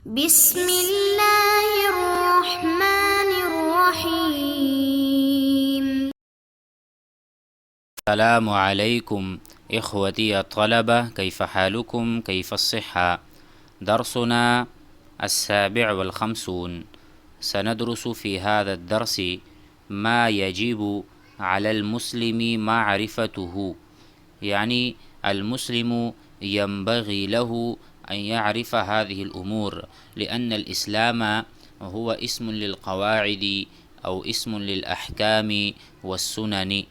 بسم اللہ الرحمن الرحیم. السلام عليكم إخوتي الطلبة، كيف حالكم؟ كيف الصحة؟ درسنا 57. سندرس في هذا الدرس ما يجب على المسلم معرفته، يعني المسلم ينبغي له أن يعرف هذه الأمور، لأن الإسلام هو اسم للقواعد أو اسم للأحكام والسنن،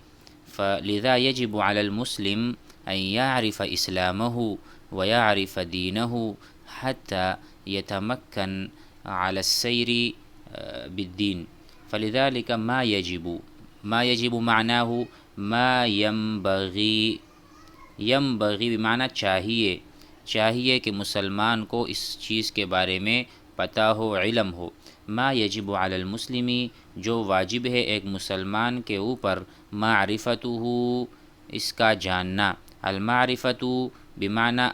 فلذا يجب على المسلم أن يعرف إسلامه ويعرف دينه حتى يتمكن على السير بالدين. فلذلك ما يجب معناه ما ينبغي بمعنى چاہیے کہ مسلمان کو اس چیز کے بارے میں پتہ ہو، علم ہو. ما یجب علی المسلم، جو واجب ہے ایک مسلمان کے اوپر، معرفتہ، اس کا جاننا. المعرفت بمعنى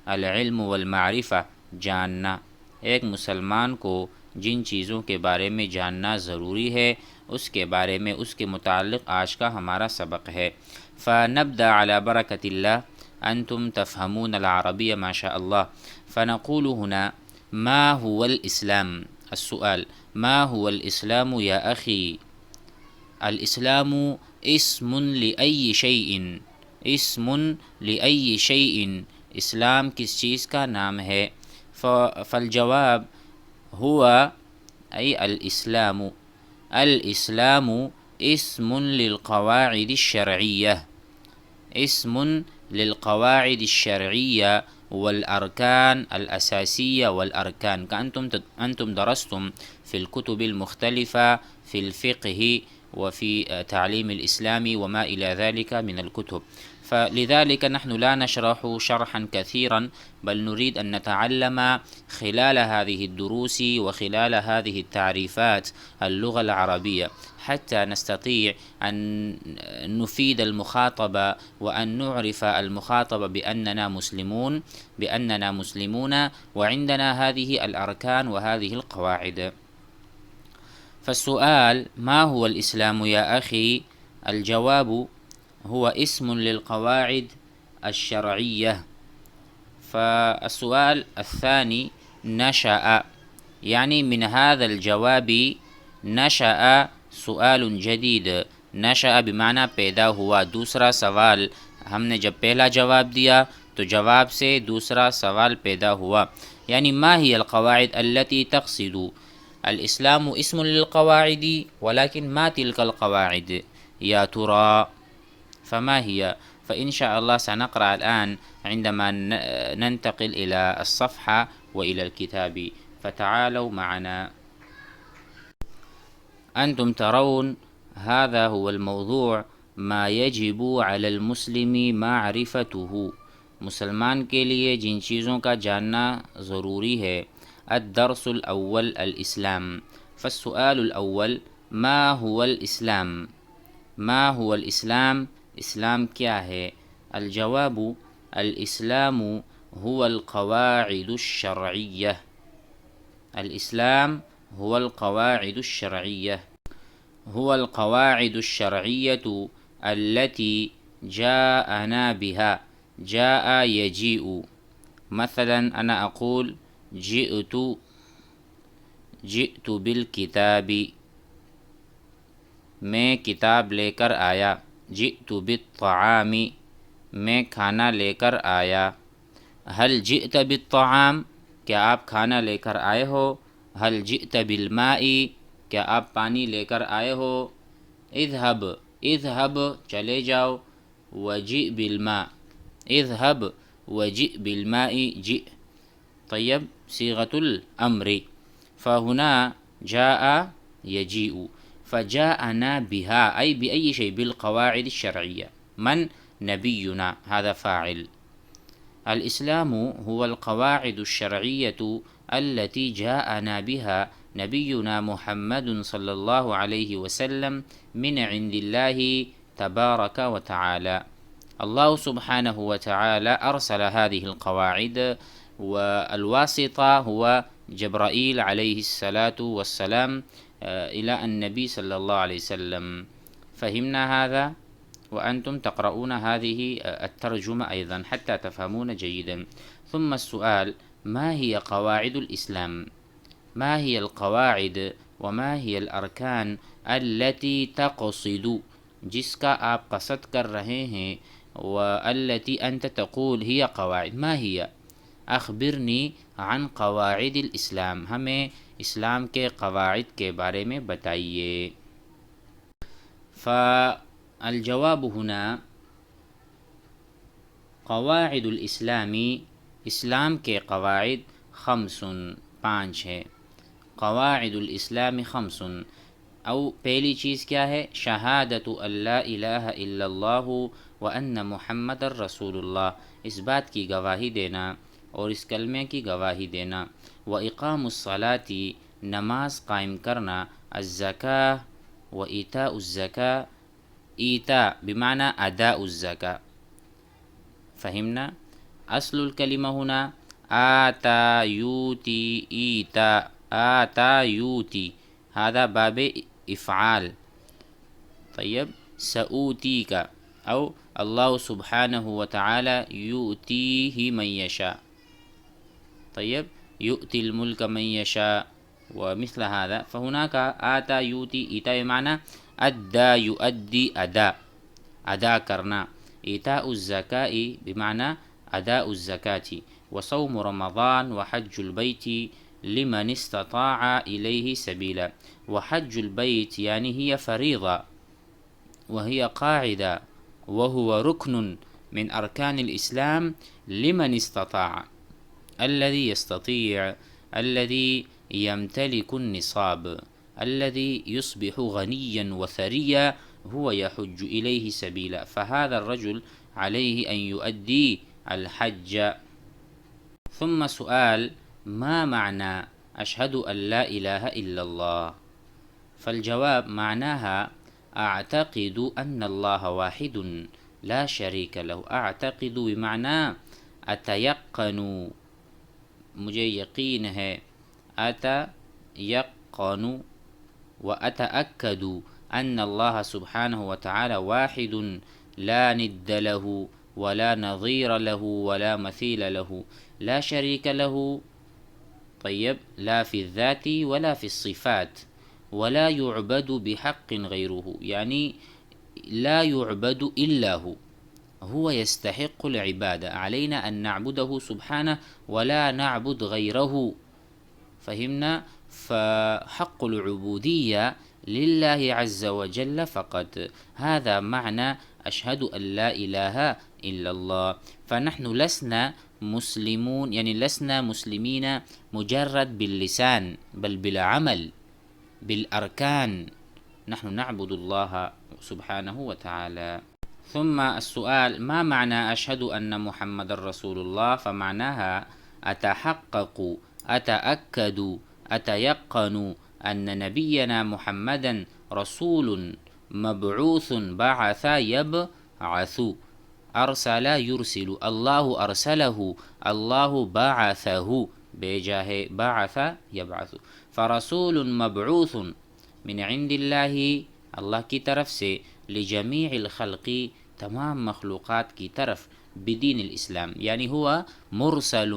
العلم والمعرفہ، جاننا. ایک مسلمان کو جن چیزوں کے بارے میں جاننا ضروری ہے، اس کے بارے میں، اس کے متعلق آج کا ہمارا سبق ہے. فنبدأ على بركة الله. أنتم تفهمون العربية ما شاء الله. فنقول هنا ما هو الإسلام. السؤال: ما هو الإسلام يا أخي؟ الإسلام اسم لأي شيء. اسلام کس چیز کا نام ہے؟ فالجواب هو أي الإسلام اسم للقواعد الشرعية والأركان الأساسية والأركان. أنتم درستم في الكتب المختلفة في الفقه وفي تعليم الإسلام وما إلى ذلك من الكتب، فلذلك نحن لا نشرح شرحا كثيرا، بل نريد أن نتعلم خلال هذه الدروس وخلال هذه التعريفات اللغة العربية، حتى نستطيع أن نفيد المخاطب وأن نعرف المخاطب بأننا مسلمون وعندنا هذه الأركان وهذه القواعد. فالسؤال: ما هو الإسلام يا أخي؟ الجواب هو اسم للقواعد الشرعية. فالسؤال الثاني: نشأ، يعني من هذا الجواب نشأ سؤال جديد. نشأ بمعنى پیدا ہوا. دوسرا سوال، ہم نے جب پہلا جواب دیا تو جواب سے دوسرا سوال پیدا ہوا. یعنی ما هي القواعد التي تقصد؟ الإسلام اسم للقواعد، ولكن ما تلك القواعد يا ترى؟ فما هي؟ فإن شاء الله سنقرأ الآن عندما ننتقل إلى الصفحة وإلى الكتاب، فتعالوا معنا. أنتم ترون هذا هو الموضوع، ما يجب على المسلم معرفته، مسلمان کے لیے جن چیزوں کا جاننا ضروری ہے. الدرس الأول الإسلام. فالسؤال الأول: ما هو الإسلام؟ ما هو الإسلام؟ اسلام کیا ہے؟ الجواب: الإسلام هو القواعد الشرعية. الإسلام هو القواعد الشرعية التي جاءنا بها. جاء يجيء. مثلا أنا أقول جئت بالكتاب، میں کتاب لے کر آیا. جئت بالطعام، میں کھانا لے کر آیا. هل جئت بالطعام؟ کیا آپ کھانا لے کر آئے ہو؟ هل جئت بالماء؟ کیا آپ پانی لے کر آئے ہو؟ اذهب چلے جاؤ. وجئ بالماء، اذهب وجئ بالماء. جئ طيب صيغة الأمر. فهنا جاء يجيء، فجاءنا بها أي بأي شيء، بالقواعد الشرعية. من؟ نبينا، هذا فاعل. الإسلام هو القواعد الشرعية التي جاءنا بها نبينا محمد صلى الله عليه وسلم من عند الله تبارك وتعالى. الله سبحانه وتعالى أرسل هذه القواعد والواسطة هو جبرائيل عليه الصلاة والسلام إلى النبي صلى الله عليه وسلم. فهمنا هذا؟ وأنتم تقرؤون هذه الترجمة أيضا حتى تفهمون جيدا. ثم السؤال: ما هي قواعد الإسلام؟ ما هي القواعد وما هي الأركان التي تقصد، جس کا آپ قصد کر رہے ہیں، والتي أنت تقول هي قواعد، ما هي؟ اخبرنی عن قواعد الاسلام، ہمیں اسلام کے قواعد کے بارے میں بتائیے. فالجواب هنا قواعد الاسلامی، اسلام کے قواعد خمس، 5 ہے. قواعد الاسلام خمس، او پہلی چیز کیا ہے؟ شہادت ان لا الہ الا اللہ وان محمد الرسول اللہ، اس بات کی گواہی دینا اور اس کلمے کی گواہی دینا. واقام الصلاۃ، نماز قائم کرنا. الزکاۃ وایتاء الزکاۃ، ایتاء بمعنى اداء الزکاۃ. فهمنا؟ اصل الکلمہ هنا آتا یوتی ایتاء، آتا یوتی، هذا باب افعال. طيب، سأوتيك، او اللہ سبحانہ وتعالی یؤتیہ من یشاء. طيب، يؤتي الملك من يشاء ومثل هذا. فهناك آتا یوتی ایتا بمعنى ادى يؤدي ادا، ادا کرنا. ایتاء الزکاء بمعنى اداء الزکاة. وصوم رمضان وحج البيت لمن استطاع إليه سبيلا. وحج البيت يعني هي فريضة وهي قاعدة وهو ركن من أركان الإسلام لمن استطاع، الذي يستطيع، الذي يمتلك النصاب، الذي يصبح غنيا وثريا هو يحج إليه سبيلا. فهذا الرجل عليه أن يؤدي الحج. ثم سؤال: ما معنى أشهد أن لا إله إلا الله؟ فالجواب: معناها أعتقد أن الله واحد لا شريك له. أعتقد بمعنى أتيقن، مجھے یقین ہے. أتيقن وأتأكد أن الله سبحانه وتعالى واحد لا ند له ولا نظير له ولا مثيل له، لا شريك له. طيب، لا في الذات ولا في الصفات، ولا يعبد بحق غيره، يعني لا يعبد إلا هو، هو يستحق العبادة، علينا أن نعبده سبحانه ولا نعبد غيره. فهمنا؟ فحق العبودية لله عز وجل فقط. هذا معنى أشهد أن لا إله إلا الله. فنحن لسنا مسلمون، يعني لسنا مسلمين مجرد باللسان، بل بالعمل، بالأركان. نحن نعبد الله سبحانه وتعالى. ثم السؤال: ما معنى أشهد أن محمد رسول الله؟ فمعناها أتحقق، أتأكد، أتيقن أن نبينا محمدا رسول مبعوث، بعث يبعث، أرسل يرسل، الله أرسله، الله بعثه، بجاه بعث يبعث. فرسول مبعوث من عند الله، اللہ کی طرف سے، لجمیع الخلق، تمام مخلوقات کی طرف، بدین الاسلام، یعنی ہوا مرسل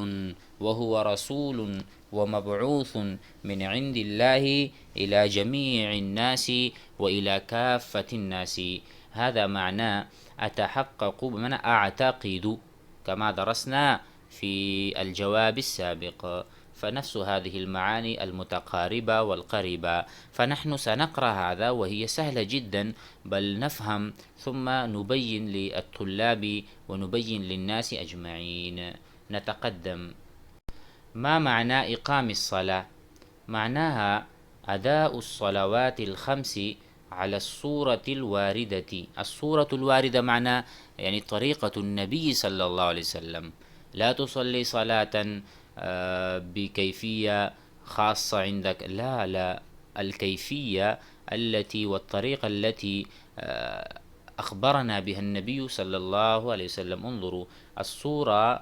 وهو رسول ومبعوث من عند الله إلى جميع الناس وإلى كافة الناس. هذا معنى أتحقق بمعنى أعتقد، كما درسنا في الجواب السابق. فنفس هذه المعاني المتقاربة والقريبة. فنحن سنقرأ هذا وهي سهلة جدا، بل نفهم ثم نبين للطلاب ونبين للناس أجمعين. نتقدم. ما معنى إقام الصلاة؟ معناها أداء الصلوات الخمس على الصورة الواردة. الصورة الواردة معنى يعني طريقة النبي صلى الله عليه وسلم. لا تصلي صلاة بكيفية خاصة عندك، لا، الكيفية التي والطريقة التي أخبرنا بها النبي صلى الله عليه وسلم. انظروا، الصورة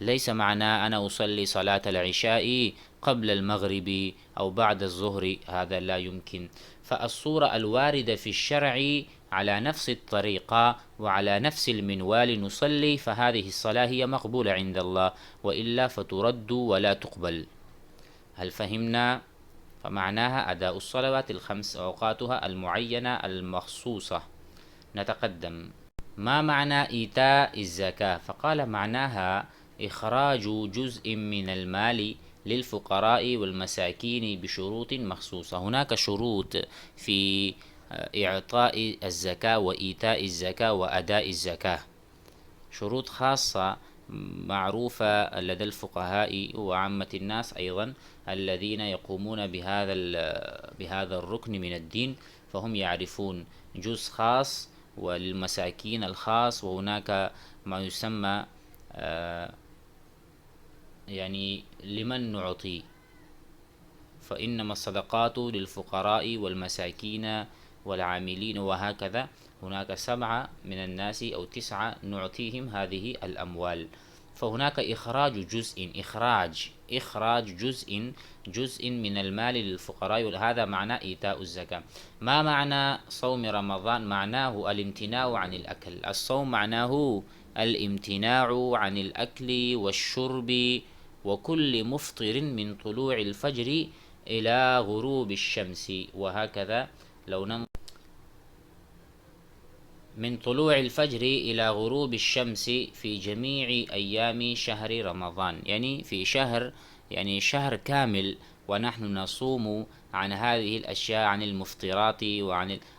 ليس معنى أنا أصلي صلاة العشاء قبل المغرب أو بعد الظهر، هذا لا يمكن. فالصورة الواردة في الشرع على نفس الطريقة وعلى نفس المنوال نصلي، فهذه الصلاة هي مقبولة عند الله، وإلا فترد ولا تقبل. هل فهمنا؟ فمعناها أداء الصلوات الخمس أوقاتها المعينة المخصوصة. نتقدم. ما معنى إيتاء الزكاة؟ فقال معناها إخراج جزء من المال للفقراء والمساكين بشروط مخصوصة. هناك شروط في إعطاء الزكاة وإيتاء الزكاة وأداء الزكاة، شروط خاصة معروفة لدى الفقهاء وعامة الناس أيضا الذين يقومون بهذا الركن من الدين، فهم يعرفون جزء خاص وللمساكين الخاص، وهناك ما يسمى يعني لمن نعطي، فإنما الصدقات للفقراء والمساكين والعاملين وهكذا. هناك 7 من الناس أو 9 نعطيهم هذه الأموال، فهناك إخراج جزء من المال للفقراء، هذا معنى إيتاء الزكاة. ما معنى صوم رمضان؟ معناه الامتناع عن الأكل. الصوم معناه الامتناع عن الأكل والشرب وكل مفطر من طلوع الفجر إلى غروب الشمس، وهكذا لو من طلوع الفجر إلى غروب الشمس في جميع أيام شهر رمضان، يعني في شهر، يعني شهر كامل ونحن نصوم عن هذه الأشياء، عن المفطرات وعن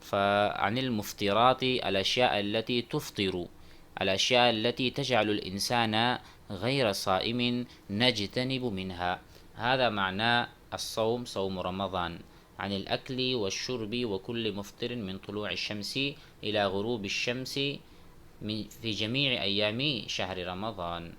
فعن المفطرات الأشياء التي تفطر، الأشياء التي تجعل الإنسان غير صائم نجتنب منها. هذا معنى الصوم، صوم رمضان، عن الأكل والشرب وكل مفطر من طلوع الشمس إلى غروب الشمس في جميع أيام شهر رمضان.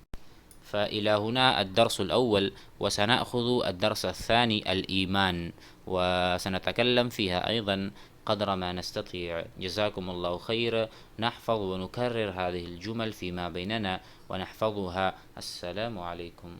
فإلى هنا الدرس الأول، وسنأخذ الدرس الثاني الإيمان، وسنتكلم فيها أيضا قدر ما نستطيع. جزاكم الله خير. نحفظ ونكرر هذه الجمل فيما بيننا ونحفظها. السلام عليكم.